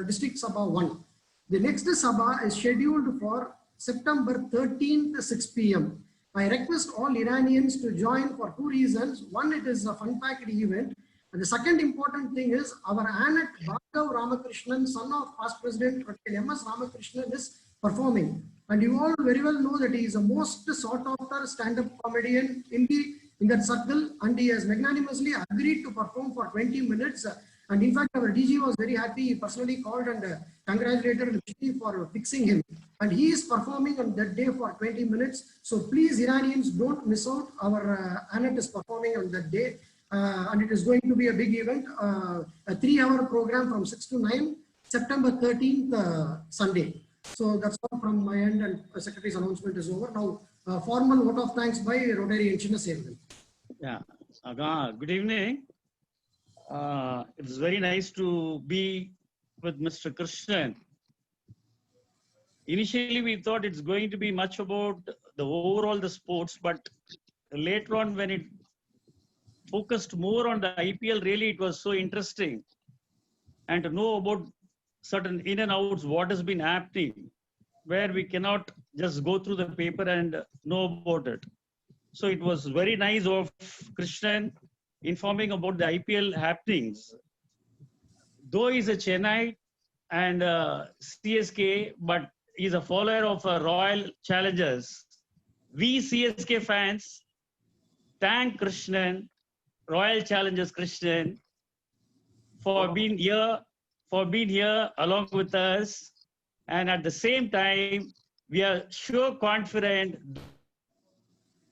district Sabha 1. The next Sabha is scheduled for September 13th, 6 p.m. I request all Iranians to join for two reasons. One, it is a fun-packed event. And the second important thing is our Anak Bhargav Ramakrishnan, son of past President M.S. Ramakrishnan, is performing. And you all very well know that he is the most sought-after stand-up comedian in that circle, and he has magnanimously agreed to perform for 20 minutes. And in fact, our DG was very happy. He personally called and congratulated me for fixing him. And he is performing on that day for 20 minutes. So please, Iranians, don't miss out. Our Anak is performing on that day. And it is going to be a big event, a 3-hour program from 6 to 9, September 13th, Sunday. So that's all from my end, and the Secretary's announcement is over. Now, formal vote of thanks by Rotary and Chennai. Yeah, good evening. It's very nice to be with Mr. Krishnan. Initially, we thought it's going to be much about the overall the sports, but later on when it focused more on the IPL, really it was so interesting. And to know about certain in and outs, what has been happening, where we cannot just go through the paper and know about it. So it was very nice of Krishnan informing about the IPL happenings. Though he's a Chennai and CSK, but he's a follower of Royal Challengers. We CSK fans thank Krishnan, Royal Challengers Krishnan, for being here along with us. And at the same time, we are sure confident,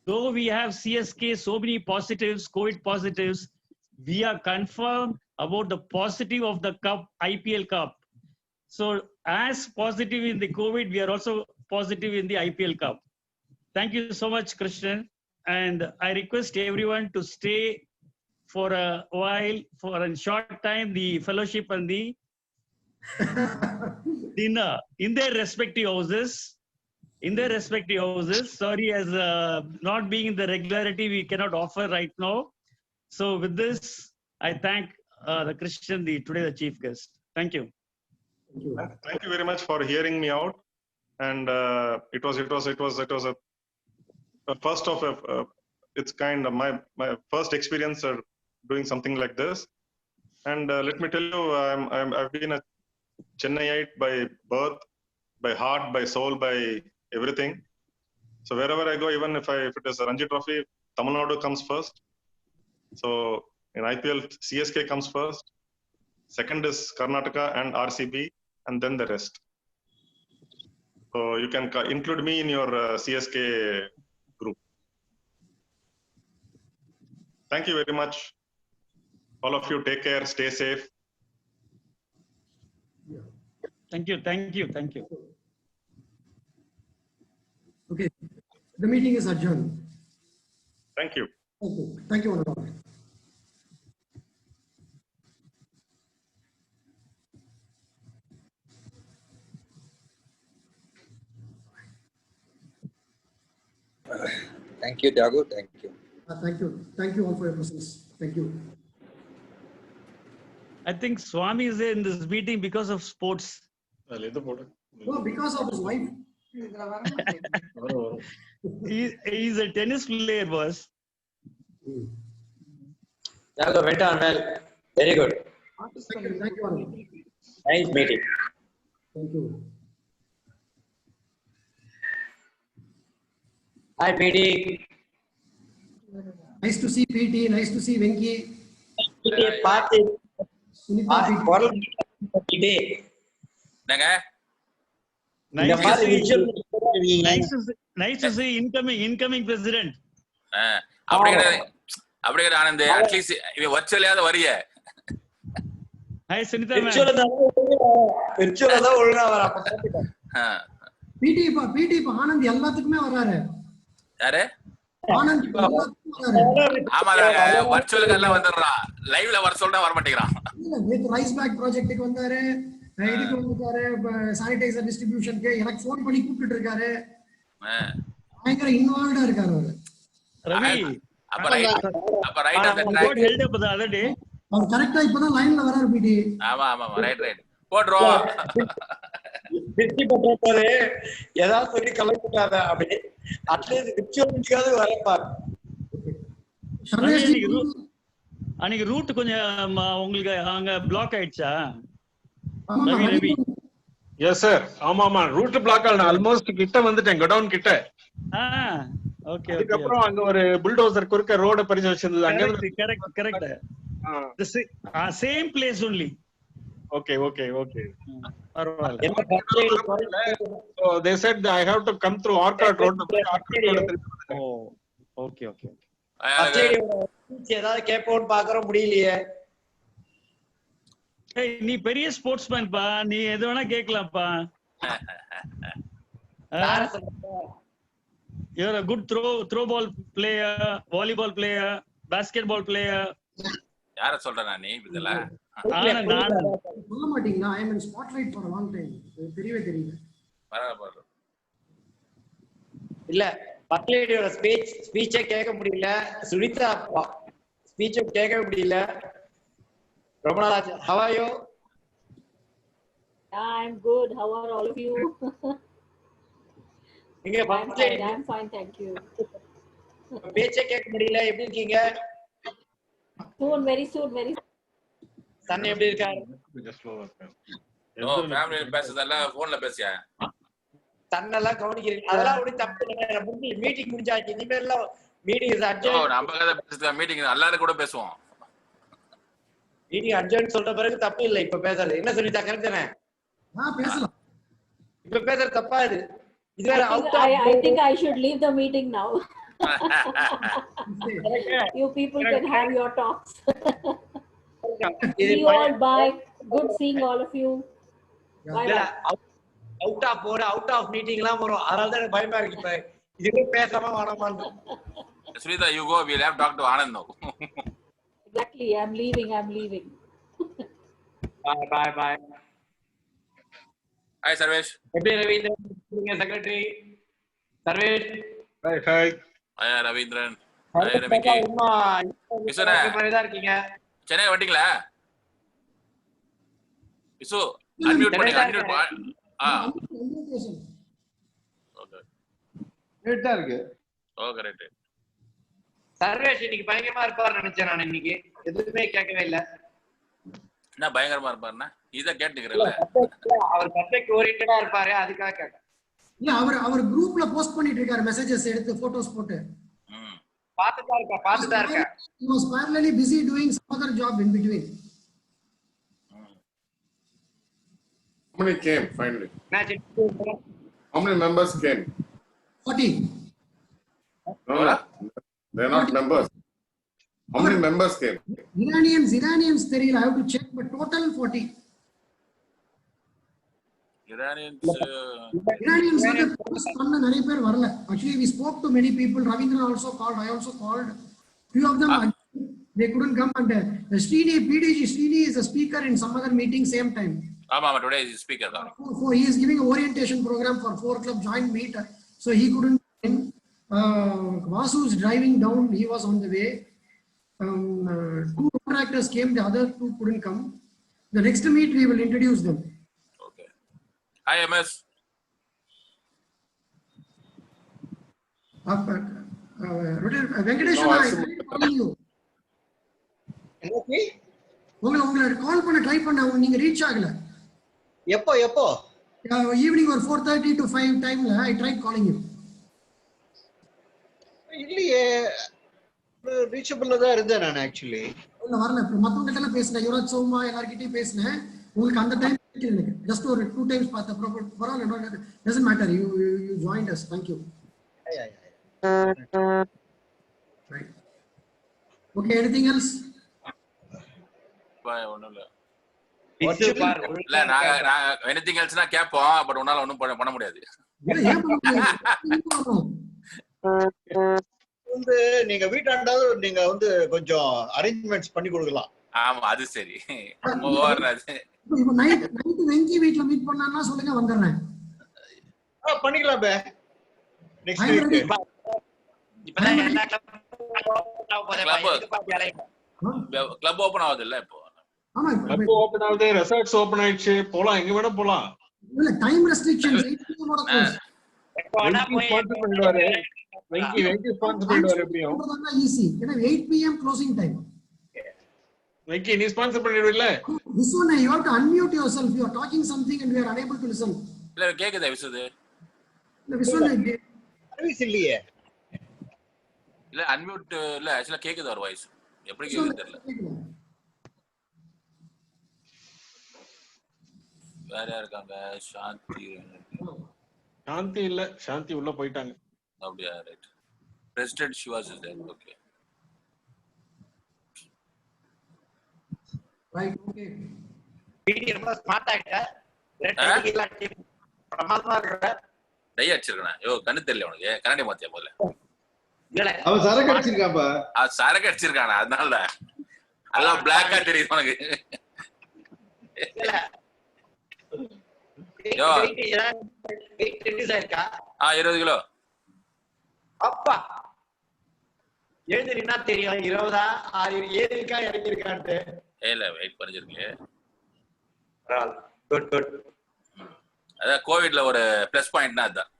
though we have CSK so many positives, COVID positives, we are confirmed about the positive of the cup, IPL Cup. So as positive in the COVID, we are also positive in the IPL Cup. Thank you so much, Krishnan. And I request everyone to stay for a while, for a short time, the fellowship and the dinner in their respective houses. Sorry, as not being in the regularity, we cannot offer right now. So with this, I thank the Christian, today the chief guest. Thank you. Thank you very much for hearing me out. And it was a first of its kind of my first experience of doing something like this. And let me tell you, I've been a Chennaiite by birth, by heart, by soul, by everything. So wherever I go, even if it is a Ranji Trophy, Tamil Nadu comes first. So in IPL, CSK comes first. Second is Karnataka and RCB, and then the rest. So you can include me in your CSK group. Thank you very much. All of you take care, stay safe. Thank you. Okay, the meeting is adjourned. Thank you. Thank you, one and all. Thank you, Dagu. Thank you. Thank you all for your presence. Thank you. I think Swami is in this meeting because of sports. No, because of his wife. He's a tennis player, boss. Dagu went on well. Very good. Thank you. Nice meeting. Thank you. Hi, PD. Nice to see PT. Nice to see Venki. Party. Sunita Today. Nice to see incoming president. அப்படிங்கிற Anand at least இவன் வர்ச்சுவலாவது வரிய. Hi Sunita ma'am. விர்ச்சுவலா தான் ஒழுங்கா வர அப்ப PT இப்ப ஆனந்த் எல்லாத்துக்குமே வராரு. யாரு? ஆனந்த் வராரு. ஆமாடா வர்ச்சுவலுக்கு எல்லாம் வந்துடுறான். லைவ்ல வர சொல்றா வர மாட்டேங்கிறான். இல்ல நேத்து ரைஸ் பேக் ப்ராஜெக்ட்டுக்கு வந்தாரு. இதுக்கு வந்துட்டாரு. சானிடைசர் டிஸ்ட்ரிபியூஷனுக்கு எனக்கு ஃபோன் பண்ணி கூப்பிட்டு இருக்காரு. பயங்கர இன்வால்வ்டா இருக்காரு அவரு. ரவி அப்ப ரைட் அந்த track held up the other day. அவர் கரெக்ட்டா இப்பதான் லைன்ல வராரு PT. ஆமா ரைட் போடுறோம். திருச்சி பண்றாரு ஏதாவது சொல்லி கலந்துட்டாத அப்படி அட்லீஸ்ட் விர்ச்சுவலுக்காவது வரப்பார். அன்னைக்கு ரூட் கொஞ்சம் உங்களுக்கு அங்க பிளாக் ஆயிடுச்சா? Ravi yes sir. ஆமா ரூட் பிளாக் ஆன ஆல்மோஸ்ட் கிட்ட வந்துட்டேன், கோடவுன் கிட்ட. ஓகே. அதுக்கப்புறம் அங்க ஒரு புல்டோசர் குறுக்க ரோட பறிச்சு வச்சிருந்தது. அங்க correct. The same place only. Okay. பரவாயில்லை. So they said I have to come through Orchard Road. Okay. ஏதாவது கேட்போன்னு பாக்குறோம் முடியலையே. நீ பெரிய ஸ்போர்ட்ஸ்மேன் பா, நீ எது வேணா கேட்கலாம்ப்பா. You're a good throw ball player, volleyball player, basketball player. யார சொல்றா நீ இதெல்லாம்? சொல்ல மாட்டீங்களா? I am in spotlight for a long time. தெரியவே தெரியல. பரவாயில்லை. இல்ல பக்லேடியோட ஸ்பீச்சே கேட்க முடியல. சுனிதா ஸ்பீச்சே கேட்க முடியல. ரொம்ப நாள் ஆச்சு. How are you? I'm good. How are all of you? நீங்க பக்லேடி. I'm fine, thank you. பேச்சே கேட்க முடியல. எப்படி இருக்கீங்க? Very soon. சன் எப்படி இருக்காரு? ஃபேமிலில பேசுறதெல்லாம் போன்ல பேசியா? சன்னெல்லாம் கவனிக்கிறீங்க. அதெல்லாம் ஒண்ணு தப்பு இல்ல. மீட்டிங் முடிஞ்சாச்சு. இனிமேல் மீட்டிங் இஸ் ஓ அட்ஜர்ன். நம்ம கதை பேசுறதுக்கு மீட்டிங் எல்லாரும் கூட பேசுவோம். மீட்டிங் அட்ஜர்ன் சொல்ற பிறகு தப்பு இல்லை இப்ப பேசுறது. என்ன சொல்லிட்டா கரெக்ட் தானே? பேசலாம். இப்ப பேசுறது தப்பா இது? இது வேற out I of think I should leave the meeting now. You people can have your talks. See you all. Bye. Good seeing all of you. Bye bye. Out of போற அவுட் ஆஃப் மீட்டிங் எல்லாம் வரும். அதனால தான் எனக்கு பயமா இருக்கு. இப்ப இதுவே பேசாம வாடாமான்னு. Sridhar, you go. We'll have talk to Anand now. Exactly. I'm leaving. Bye. Hi, Sarvesh. எப்படி Ravindran secretary? Sarvesh. Hi. Hi, Ravindran. Hi, Ramiki. விசுனா தான் இருக்கீங்க. சென்னை வந்துட்டீங்களா? விசு அன்மியூட் பண்ணுங்க. ஓகே. Great தான் இருக்கு. Okay right. சர்வேஷ் இன்னைக்கு பயங்கரமா இருப்பாரு நினைச்சேன் நான். இன்னைக்கு எதுவுமே கேட்கவே இல்ல. என்ன பயங்கரமா இருப்பாருன்னா இத கேட்டுக்கிறேன்ல. அவர் சப்ஜெக்ட் ஓரியன்டடா இருப்பாரு, அதுக்காக கேட்டேன். இல்ல அவர் குரூப்ல போஸ்ட் பண்ணிட்டு இருக்காரு, மெசேजेस எடுத்து போட்டோஸ் போட்டு. பாத்துட்டா இருக்கேன். He was parallelly busy doing some other job in between. How many came finally? How many members came? 40. No, they're not members. How many members came? Iranians தெரியல, I have to check, but total 40. Iranians வந்து post பண்ண நிறைய பேர் வரல. Actually we spoke to many people. Ravindran also called, I also called. Few of them they couldn't come, and Srini PDG Srini is a speaker in some other meeting same time. ஆமா today is speaker தான். So he is giving an orientation program for 4 club joint meet, so he couldn't come. Vasu is driving down, he was on the way. 2 contractors came, the other 2 couldn't come. The next meet we will introduce them. Okay. Hi MS. Venkatesh, I tried calling you. உங்களை கால் பண்ண try பண்ண, நீங்க reach ஆகல. எப்போ evening ஒரு 4:30 to 5 டைம்ல I tried calling you. இல்லையே, ரீச்சபிள்ல தான் இருந்தேன் நான் ஆக்சுவலி. இல்ல வரல. மத்தவங்க கிட்ட எல்லாம் பேசினேன், யுவராஜ் சௌமா எல்லார்கிட்டயும் பேசினேன். உங்களுக்கு அந்த டைம் எனக்கு ஜஸ்ட் ஒரு 2 டைம்ஸ் பார்த்த. பரவாயில்ல, doesn't matter, you joined us. Thank you. Right. Okay, anything else? Bye. ஒண்ணுல இல்ல நான் anything else னா கேப்போம், பட் உன்னால ஒண்ணும் பண்ண முடியாது. வந்து நீங்க வீட்டாண்டாவது நீங்க வந்து கொஞ்சம் அரேஞ்ச்மெண்ட்ஸ் பண்ணி கொடுக்கலாம். ஆமா அது சரி. ஓவர்ராஜ் இப்போ நைட் வெங்கி வீட்ல மீட் பண்ணான்னா சொல்லுங்க, வந்துறேன். பண்ணிக்கலாம் பே. நெக்ஸ்ட் வீக் இப்பதான் எல்லா கிளப் ஓபன் ஆகுது இல்ல இப்போ. ஆமா, கிளப் ஓபன் ஆகுது, ரெசார்ட்ஸ் ஓபன் ஆயிடுச்சு, போலாம், எங்க வேணா போலாம். இல்ல டைம் ரெஸ்ட்ரிக்ஷன்ஸ் 8 pm ஓட க்ளோஸ். ஸ்பான்சர் பண்ணிடுவாரு. வெங்கி ஸ்பான்சர் பண்ணிடுவாரு. எப்படியும் அதுதான் ஈஸி. ஏன்னா 8 pm க்ளோசிங் டைம். வெங்கி நீ ஸ்பான்சர் பண்ணிடுவீல்ல? This one you have to unmute yourself. You are talking something and we are unable to listen. இல்ல கேக்குதா விசுது? இல்ல விசுவல் சர்வீஸ் இல்லையே. இல்ல அன்மியூட் இல்ல, एक्चुअली கேக்குது ஒரு வாய்ஸ். எப்படி கேக்குது தெரியல. வேற இருக்காங்க. சாந்தி இல்ல, சாந்தி உள்ள போயிட்டாங்க. அப்படியே right. President Shivas is there. Okay right. Okay video ரொம்ப ஸ்மார்ட் ஆயிட்ட. ரெட் இல்ல பிரமாதமா இருக்கற. டை அடிச்சிருக்கானே. யோ கண்ணு தெரியல உனக்கு. கண்ணாடி மாத்தியா போல. இல்ல அவன் சரக்கு அடிச்சிருக்கான்பா. சரக்கு அடிச்சிருக்கானே, அதனால எல்லாம் பிளாக்கா தெரியுது உனக்கு. இல்ல யோ வெயிட் இருக்கா? 20 கிலோ. அப்பா எழுந்திரினா தெரியும் 20 ஏறி இருக்கா இறங்கி இருக்கான்ட்டு. இல்ல வெயிட் குறைஞ்சிருக்கு. Good good. அதான் கோவிட்ல ஒரு பிளஸ் பாயிண்ட்னா அதான்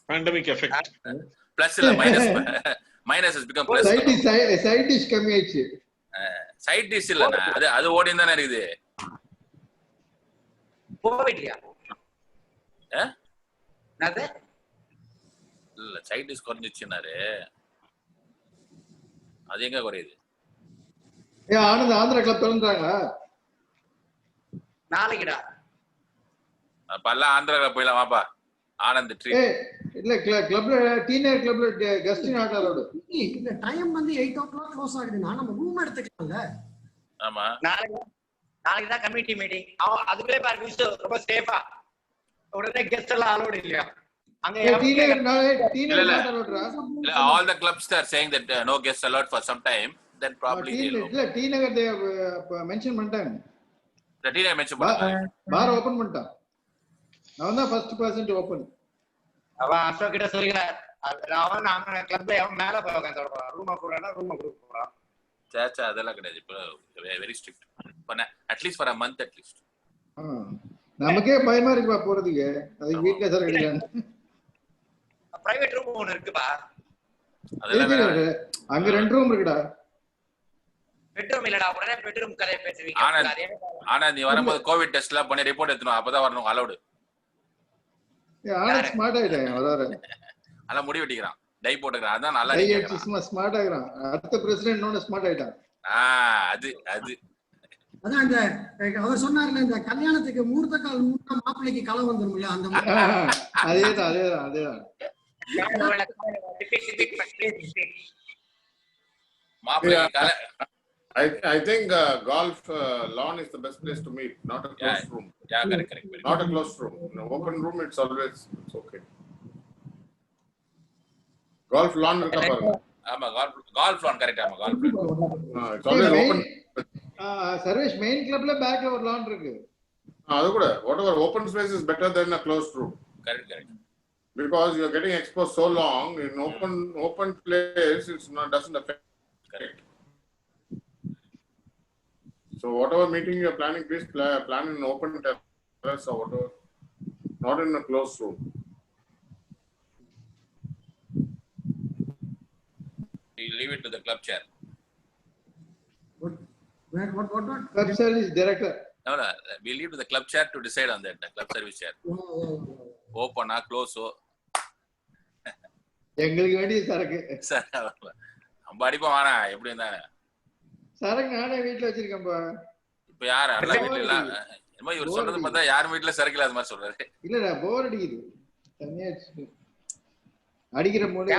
பேண்டமிக் எஃபெக்ட். பிளஸ் இல்ல minus has become plus. Side dish கம்மி ஆயிடுச்சு. சைட் டிஷ் இல்லனா அது ஓடின்னு தானே இருக்குது. கோவிட்யா? இல்ல இல்ல சைட் டிஷ் குறைஞ்சிச்சுனாரு. அது எங்க குறையுது? ஆனந்த் ஆந்திரா கிளப் திறந்துட்டாங்களா? நாளைக்குடா. அப்பெல்லாம் ஆந்திரா போயிடலாம் வாப்பா. ஆனந்த் ட்ரீட். இல்ல கிளப்ல டீனேஜ் கிளப்ல கெஸ்ட் நாட் அலௌட். இந்த டைம் வந்து 8 o'clock க்ளோஸ் ஆகுதுன்னா நம்ம ரூம் எடுத்துக்கலாம்ல. ஆமா. நாளைக்கு தான் கமிட்டி மீட்டிங். அதுக்குள்ளே பாரு விஷ் ரொம்ப சேஃபா. உடனே கெஸ்ட் எல்லாம் அலௌட் இல்லையா? அங்க டீனேஜ் நாட் அலௌட்ரா. இல்ல all the clubs are saying that no guests allowed for some time, then probably இல்ல டீனேஜ் they மென்ஷன் பண்ணிட்டாங்க. the டீனேஜ் மென்ஷன் பண்ணாங்க. பார் ஓபன் பண்ணிட்டான். அவன் தான் ஃபர்ஸ்ட் பர்சன் டு ஓபன். அவன் அசோக் கிட்ட சொல்லிக்கிறார். அவன் நாம கிளப்ல அவன் மேல போய் உட்கார்ந்து ரூம் போறானா ரூம் போறான். சாச்சா அதெல்லாம் கிடையாது. இப்போ வெரி ஸ்ட்ரிக்ட். பண்ண at least for a month at least. நமக்கே பயமா இருக்குப்பா போறதுக்கு. அது வீட்ல சார் கிடையாது. பிரைவேட் ரூம் ஒன்னு இருக்குப்பா. அதெல்லாம் அங்க 2 ரூம் இருக்குடா. பெட்ரூம் இல்லடா. உடனே பெட்ரூம் கதை பேசுவீங்க. ஆனா நீ வரும்போது கோவிட் டெஸ்ட்லாம் பண்ணி ரிப்போர்ட் எடுத்துறோம். அப்பதான் வரணும் அலௌட். ஆனா ஸ்மார்ட் ஆயிட்டான் வராரு. அல முடி வெட்டிக்கிறான். டை போட்டுக்கிறான். அதான் நல்லா இருக்கு. ஸ்மார்ட் ஆயிறான். அடுத்த பிரசிடென்ட் நோன ஸ்மார்ட் ஆயிட்டான். அது அதான் அந்த அவர் சொன்னார்ல இந்த கல்யாணத்துக்கு மூர்த்த கால் மூர்த்த மாப்பிள்ளைக்கு களை வந்துரும்ல அந்த அதேதான். I think golf lawn is the best place to meet, not a closed room. Yeah, correct. Not a closed room. In an open room, it's okay. Golf lawn irukka parunga. ஆமா golf lawn correct. ஆமா golf lawn. It's always open. Sarvesh main club la back la or lawn irukku. Adu kuda whatever open space is better than a closed room. Correct. Because you are getting exposed so long in open place, it's not doesn't affect. Correct. So whatever meeting you are planning, please plan in an open terrace or whatever, not in a closed room. We leave it to the club chair. What? Club service director. No, we leave to the club chair to decide on that. The club service chair. Open or close. எங்களுக்கு வேண்டிய சரக்கு sir நம்ம அடிப்போம் வாடா எப்படி இருந்தானே சரக்கு நானே வீட்டுல வச்சிருக்கேன்பா. இப்ப யாரு எல்லா வீட்டுல இல்ல என்னமோ இவர் சொல்றது பார்த்தா யார் வீட்டுல சரக்கு இல்லாத மாதிரி சொல்றாரு. இல்லடா போர் அடிக்குது தனியா அடிக்கிற போது.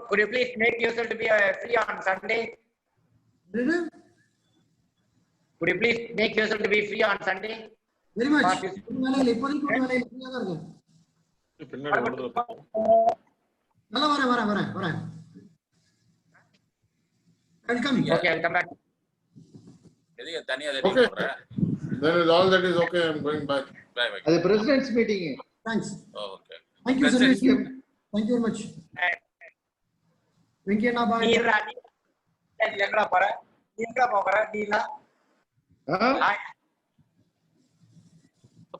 Could you please make yourself to be free on Sunday? Could you please make yourself to be free on Sunday? Very much. வரேன். I'll come. Okay, I'll come back. எதுக்கு தனியா Okay. Then is all that is okay. I'm going back. Bye. The president's meeting. Thanks. Oh, okay. Thank you, sir. Thank you very much. வெங்கியண்ணா பாய். நீ எங்கடா போற? நீ எங்கடா போற? நீலா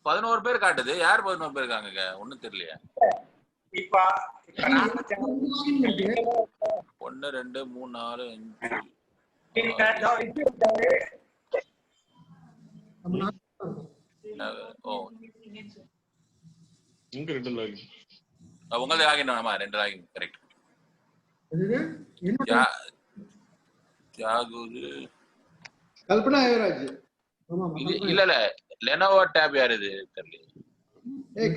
11 பேர் காட்டுது. யார் 11 பேர் இருக்காங்க? ஒண்ணும் தெரியலையா? இப்ப 1 2 3 4 5 இங்க 2 லாகின். உங்களது லாகின் ஆமா 2 லாகின் கரெக்ட். கல்பனா யுவராஜ். இல்ல லெனோவோ டேப் யார் இது தெரியல.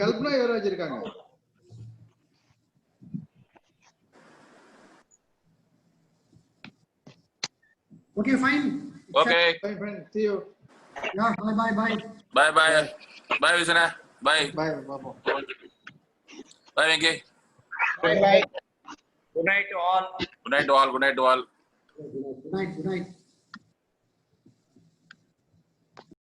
கல்பனா யுவராஜ் இருக்காங்க. Okay, fine. Okay. Fine. See you. Yeah, bye. Bye Visana. Bye. Bye. Bye Venki. Bye. Good night to all. Good night to all. Good night.